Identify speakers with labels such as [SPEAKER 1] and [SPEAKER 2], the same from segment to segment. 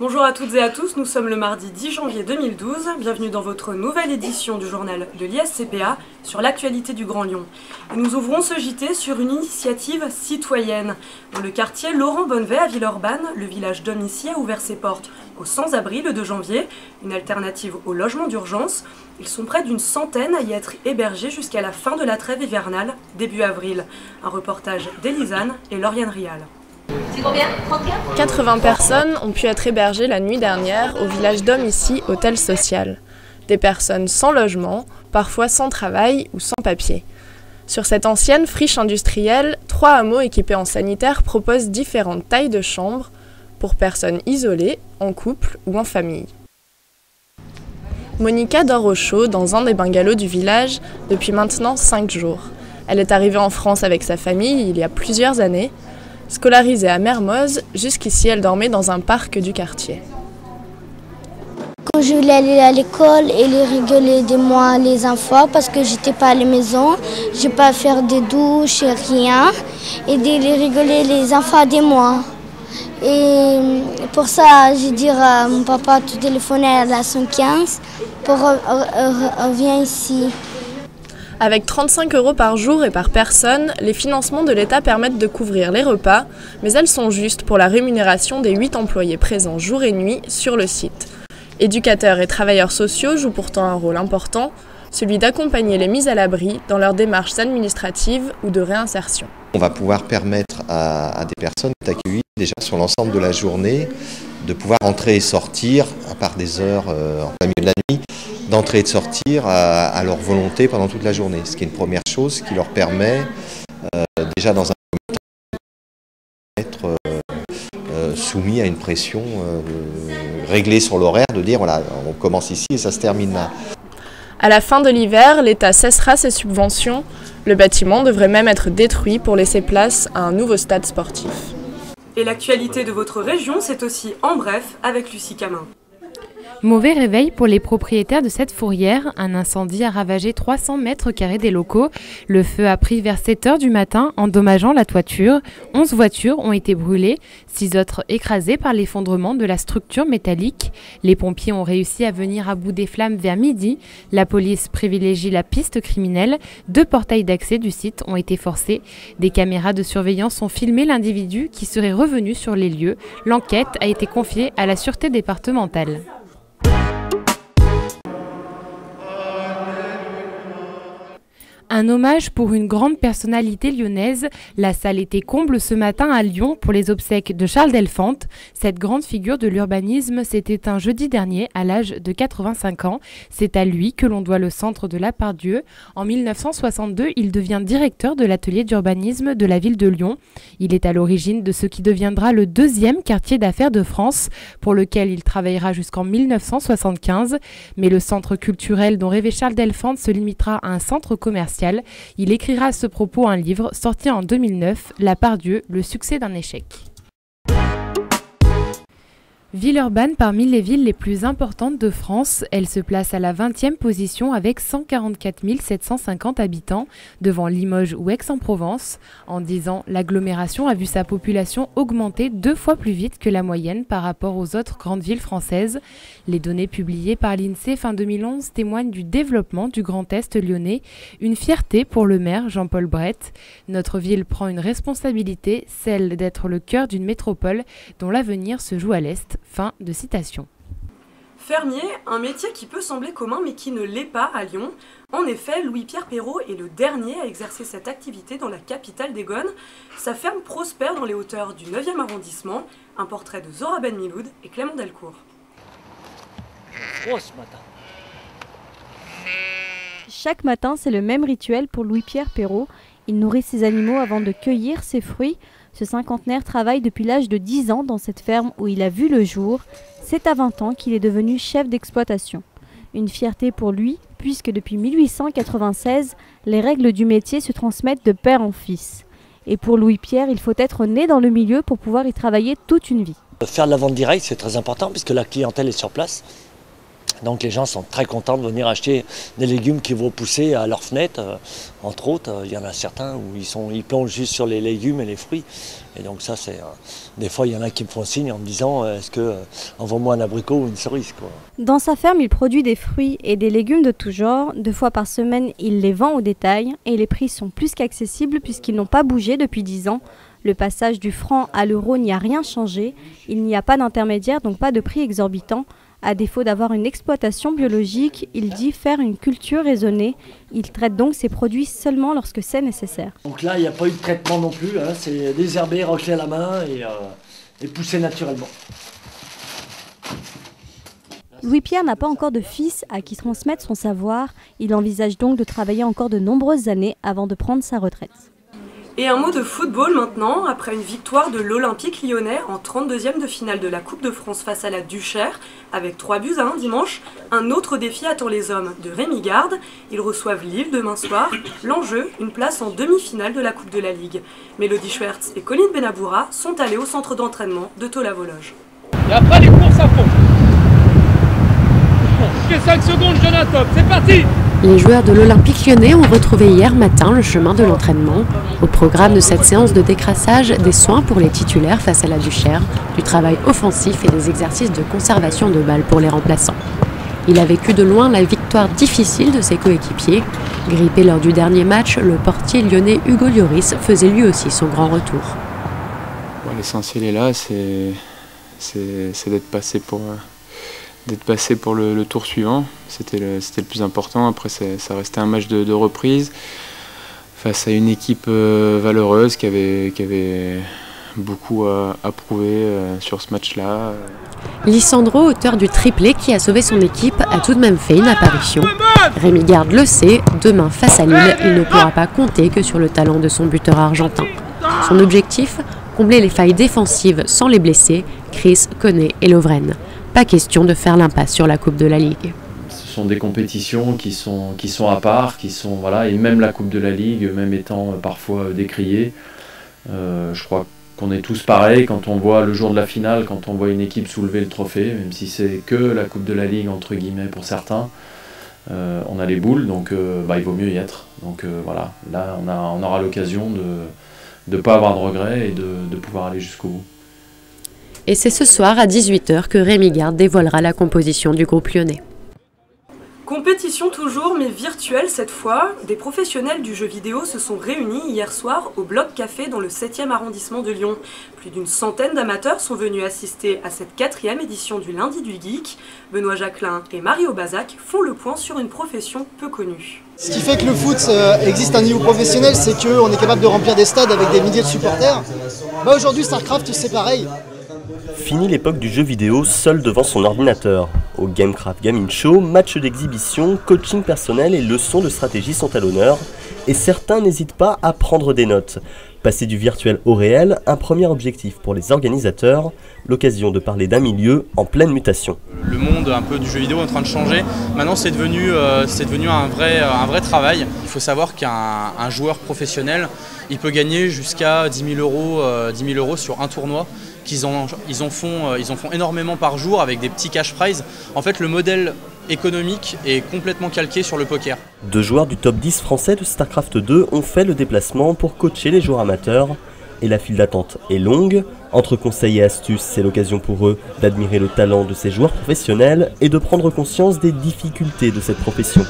[SPEAKER 1] Bonjour à toutes et à tous, nous sommes le mardi 10 janvier 2012, bienvenue dans votre nouvelle édition du journal de l'ISCPA sur l'actualité du Grand Lyon. Et nous ouvrons ce JT sur une initiative citoyenne. Dans le quartier Laurent Bonnevet à Villeurbanne, le village d'hommes ici a ouvert ses portes aux sans-abri le 2 janvier, une alternative au logement d'urgence. Ils sont près d'une centaine à y être hébergés jusqu'à la fin de la trêve hivernale, début avril. Un reportage d'Élisane et Lauriane Rial.
[SPEAKER 2] C'est combien? 34 ?
[SPEAKER 3] 80 personnes ont pu être hébergées la nuit dernière au village d'hommes ici, hôtel social. Des personnes sans logement, parfois sans travail ou sans papier. Sur cette ancienne friche industrielle, 3 hameaux équipés en sanitaire proposent différentes tailles de chambres pour personnes isolées, en couple ou en famille. Monica dort au chaud dans un des bungalows du village depuis maintenant 5 jours. Elle est arrivée en France avec sa famille il y a plusieurs années. Scolarisée à Mermoz, jusqu'ici elle dormait dans un parc du quartier.
[SPEAKER 4] Quand je voulais aller à l'école, ils rigolaient de moi les enfants parce que j'étais pas à la maison, je n'ai pas à faire de douche et rien. Et ils rigolaient les enfants de moi. Et pour ça, j'ai dit à mon papa de téléphoner à la 115 pour revenir ici.
[SPEAKER 3] Avec 35 € par jour et par personne, les financements de l'État permettent de couvrir les repas, mais elles sont justes pour la rémunération des 8 employés présents jour et nuit sur le site. Éducateurs et travailleurs sociaux jouent pourtant un rôle important, celui d'accompagner les mises à l'abri dans leurs démarches administratives ou de réinsertion.
[SPEAKER 5] On va pouvoir permettre à des personnes d'accueillir déjà sur l'ensemble de la journée, de pouvoir entrer et sortir, à part des heures en plein milieu de la nuit, d'entrer et de sortir à leur volonté pendant toute la journée. Ce qui est une première chose qui leur permet déjà dans un premier temps d'être soumis à une pression réglée sur l'horaire, de dire voilà, on commence ici et ça se termine là.
[SPEAKER 3] À la fin de l'hiver, l'État cessera ses subventions. Le bâtiment devrait même être détruit pour laisser place à un nouveau stade sportif.
[SPEAKER 1] Et l'actualité de votre région, c'est aussi En Bref avec Lucie Camin.
[SPEAKER 6] Mauvais réveil pour les propriétaires de cette fourrière. Un incendie a ravagé 300 mètres carrés des locaux. Le feu a pris vers 7 h du matin, endommageant la toiture. 11 voitures ont été brûlées, 6 autres écrasées par l'effondrement de la structure métallique. Les pompiers ont réussi à venir à bout des flammes vers midi. La police privilégie la piste criminelle. 2 portails d'accès du site ont été forcés. Des caméras de surveillance ont filmé l'individu qui serait revenu sur les lieux. L'enquête a été confiée à la sûreté départementale. Un hommage pour une grande personnalité lyonnaise. La salle était comble ce matin à Lyon pour les obsèques de Charles Delphante. Cette grande figure de l'urbanisme s'est éteint jeudi dernier à l'âge de 85 ans. C'est à lui que l'on doit le centre de la Part-Dieu. En 1962, il devient directeur de l'atelier d'urbanisme de la ville de Lyon. Il est à l'origine de ce qui deviendra le 2e quartier d'affaires de France, pour lequel il travaillera jusqu'en 1975. Mais le centre culturel dont rêvait Charles Delphante se limitera à un centre commercial. Il écrira à ce propos un livre sorti en 2009, La Part-Dieu, le succès d'un échec. Villeurbanne, parmi les villes les plus importantes de France, elle se place à la 20e position avec 144 750 habitants, devant Limoges ou Aix-en-Provence. En 10 ans, l'agglomération a vu sa population augmenter 2 fois plus vite que la moyenne par rapport aux autres grandes villes françaises. Les données publiées par l'INSEE fin 2011 témoignent du développement du Grand Est lyonnais, une fierté pour le maire Jean-Paul Brett. Notre ville prend une responsabilité, celle d'être le cœur d'une métropole dont l'avenir se joue à l'Est. Fin de citation.
[SPEAKER 1] Fermier, un métier qui peut sembler commun mais qui ne l'est pas à Lyon. En effet, Louis-Pierre Perrault est le dernier à exercer cette activité dans la capitale des Gones. Sa ferme prospère dans les hauteurs du 9e arrondissement. Un portrait de Zora Ben-Miloud et Clément Delcourt.
[SPEAKER 7] Oh, ce matin.
[SPEAKER 8] Chaque matin, c'est le même rituel pour Louis-Pierre Perrault. Il nourrit ses animaux avant de cueillir ses fruits. Ce cinquantenaire travaille depuis l'âge de 10 ans dans cette ferme où il a vu le jour. C'est à 20 ans qu'il est devenu chef d'exploitation. Une fierté pour lui, puisque depuis 1896, les règles du métier se transmettent de père en fils. Et pour Louis-Pierre, il faut être né dans le milieu pour pouvoir y travailler toute une vie.
[SPEAKER 7] Faire de la vente directe, c'est très important puisque la clientèle est sur place. Donc les gens sont très contents de venir acheter des légumes qui vont pousser à leur fenêtre. Entre autres, il y en a certains où ils plongent juste sur les légumes et les fruits. Et donc ça, des fois, il y en a qui me font signe en me disant est-ce que envoie-moi un abricot ou une cerise, quoi.
[SPEAKER 8] Dans sa ferme, il produit des fruits et des légumes de tout genre. 2 fois par semaine, il les vend au détail et les prix sont plus qu'accessibles puisqu'ils n'ont pas bougé depuis 10 ans. Le passage du franc à l'euro n'y a rien changé. Il n'y a pas d'intermédiaire, donc pas de prix exorbitant. À défaut d'avoir une exploitation biologique, il dit faire une culture raisonnée. Il traite donc ses produits seulement lorsque c'est nécessaire.
[SPEAKER 7] Donc là, il n'y a pas eu de traitement non plus, hein. C'est désherbé, raclé à la main et poussé naturellement.
[SPEAKER 8] Louis-Pierre n'a pas encore de fils à qui transmettre son savoir. Il envisage donc de travailler encore de nombreuses années avant de prendre sa retraite.
[SPEAKER 1] Et un mot de football maintenant, après une victoire de l'Olympique lyonnais en 32e de finale de la Coupe de France face à la Duchère, avec 3-1 dimanche, un autre défi attend les hommes de Rémi Garde. Ils reçoivent Lille demain soir. L'enjeu, une place en demi-finale de la Coupe de la Ligue. Mélodie Schwertz et Colline Benaboura sont allés au centre d'entraînement de Tola-Vologe.
[SPEAKER 9] Et après les courses à fond. Ok, 5 secondes, Jonathan, c'est parti!
[SPEAKER 10] Les joueurs de l'Olympique lyonnais ont retrouvé hier matin le chemin de l'entraînement. Au programme de cette séance de décrassage, des soins pour les titulaires face à la Duchère, du travail offensif et des exercices de conservation de balles pour les remplaçants. Il a vécu de loin la victoire difficile de ses coéquipiers. Grippé lors du dernier match, le portier lyonnais Hugo Lloris faisait lui aussi son grand retour.
[SPEAKER 11] Bon, l'essentiel est là, c'est d'être passé pour le tour suivant. C'était le plus important. Après, ça restait un match de reprise face à une équipe valeureuse qui avait beaucoup à prouver sur ce match-là.
[SPEAKER 10] Lisandro, auteur du triplé qui a sauvé son équipe, a tout de même fait une apparition. Rémi Garde le sait, demain face à Lille, il ne pourra pas compter que sur le talent de son buteur argentin. Son objectif, combler les failles défensives sans les blessés, Chris, Koné et Lovren. Pas question de faire l'impasse sur la Coupe de la Ligue.
[SPEAKER 12] Ce sont des compétitions qui sont à part, voilà, et même la Coupe de la Ligue, même étant parfois décriée, je crois qu'on est tous pareils quand on voit le jour de la finale, quand on voit une équipe soulever le trophée, même si c'est que la Coupe de la Ligue entre guillemets pour certains, on a les boules, donc il vaut mieux y être. Donc voilà, là on aura l'occasion de ne pas avoir de regrets et de pouvoir aller jusqu'au bout.
[SPEAKER 10] Et c'est ce soir à 18h que Rémi Garde dévoilera la composition du groupe lyonnais.
[SPEAKER 1] Compétition toujours, mais virtuelle cette fois. Des professionnels du jeu vidéo se sont réunis hier soir au Bloc Café dans le 7e arrondissement de Lyon. Plus d'une centaine d'amateurs sont venus assister à cette 4e édition du Lundi du Geek. Benoît Jacquelin et Mario Bazac font le point sur une profession peu connue.
[SPEAKER 13] Ce qui fait que le foot existe à un niveau professionnel, c'est qu'on est capable de remplir des stades avec des milliers de supporters. Aujourd'hui, StarCraft, c'est pareil.
[SPEAKER 14] Fini l'époque du jeu vidéo seul devant son ordinateur. Au Gamecraft Gaming Show, matchs d'exhibition, coaching personnel et leçons de stratégie sont à l'honneur. Et certains n'hésitent pas à prendre des notes. Passer du virtuel au réel, un premier objectif pour les organisateurs, l'occasion de parler d'un milieu en pleine mutation.
[SPEAKER 15] Le monde un peu du jeu vidéo est en train de changer. Maintenant c'est devenu un vrai travail. Il faut savoir qu'un joueur professionnel, il peut gagner jusqu'à 10 000 € sur un tournoi. Ils en font énormément par jour avec des petits cash prizes. En fait, le modèle économique est complètement calqué sur le poker.
[SPEAKER 14] 2 joueurs du top 10 français de StarCraft 2 ont fait le déplacement pour coacher les joueurs amateurs. Et la file d'attente est longue. Entre conseils et astuces, c'est l'occasion pour eux d'admirer le talent de ces joueurs professionnels et de prendre conscience des difficultés de cette profession.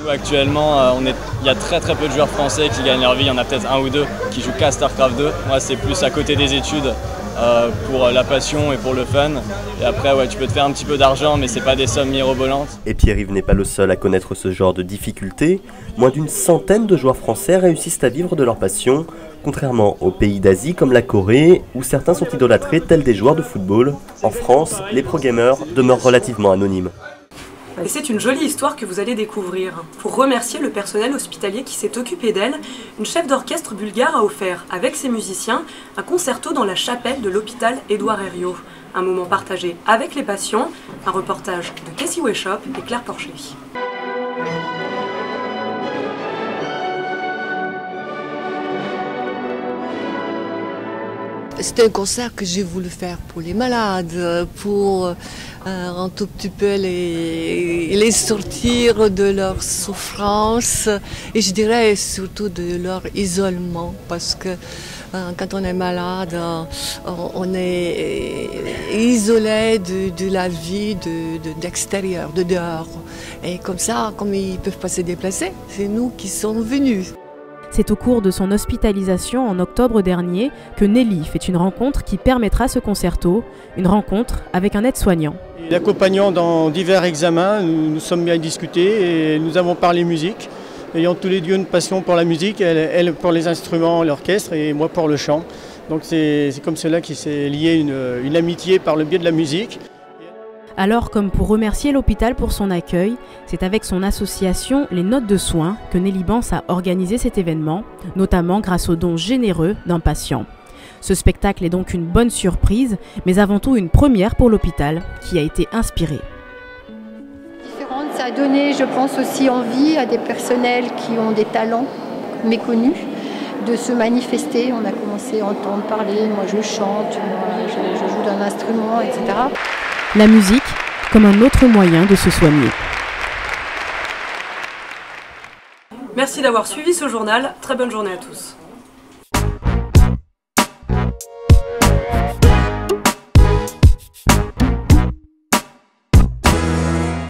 [SPEAKER 16] Nous actuellement, il y a très peu de joueurs français qui gagnent leur vie. Il y en a peut-être 1 ou 2 qui jouent qu'à StarCraft 2. Moi, c'est plus à côté des études. Pour la passion et pour le fun. Et après, ouais, tu peux te faire un petit peu d'argent, mais c'est pas des sommes mirobolantes.
[SPEAKER 14] Et Pierre-Yves n'est pas le seul à connaître ce genre de difficultés. Moins d'une centaine de joueurs français réussissent à vivre de leur passion, contrairement aux pays d'Asie comme la Corée, où certains sont idolâtrés tels des joueurs de football. En France, les pro-gamers demeurent relativement anonymes.
[SPEAKER 1] Et c'est une jolie histoire que vous allez découvrir. Pour remercier le personnel hospitalier qui s'est occupé d'elle, une chef d'orchestre bulgare a offert, avec ses musiciens, un concerto dans la chapelle de l'hôpital Édouard Herriot. Un moment partagé avec les patients, un reportage de Cassie Weshop et Claire Porcher.
[SPEAKER 17] C'était un concert que j'ai voulu faire pour les malades, pour un tout petit peu les sortir de leur souffrance et je dirais surtout de leur isolement parce que quand on est malade, on est isolé de la vie d'extérieur, de dehors. Et comme ça, comme ils ne peuvent pas se déplacer, c'est nous qui sommes venus.
[SPEAKER 8] C'est au cours de son hospitalisation en octobre dernier que Nelly fait une rencontre qui permettra ce concerto, une rencontre avec un aide-soignant.
[SPEAKER 18] L'accompagnant dans divers examens, nous sommes bien discutés et nous avons parlé musique. Ayant tous les deux une passion pour la musique, elle pour les instruments, l'orchestre et moi pour le chant. Donc c'est comme cela qu'il s'est lié une amitié par le biais de la musique.
[SPEAKER 8] Alors, comme pour remercier l'hôpital pour son accueil, c'est avec son association Les Notes de Soins que Nelly Bance a organisé cet événement, notamment grâce aux dons généreux d'un patient. Ce spectacle est donc une bonne surprise, mais avant tout une première pour l'hôpital, qui a été inspiré.
[SPEAKER 19] Ça a donné, je pense, aussi envie à des personnels qui ont des talents méconnus de se manifester. On a commencé à entendre parler, moi je chante, moi je joue d'un instrument, etc.
[SPEAKER 8] La musique comme un autre moyen de se soigner.
[SPEAKER 1] Merci d'avoir suivi ce journal. Très bonne journée à tous.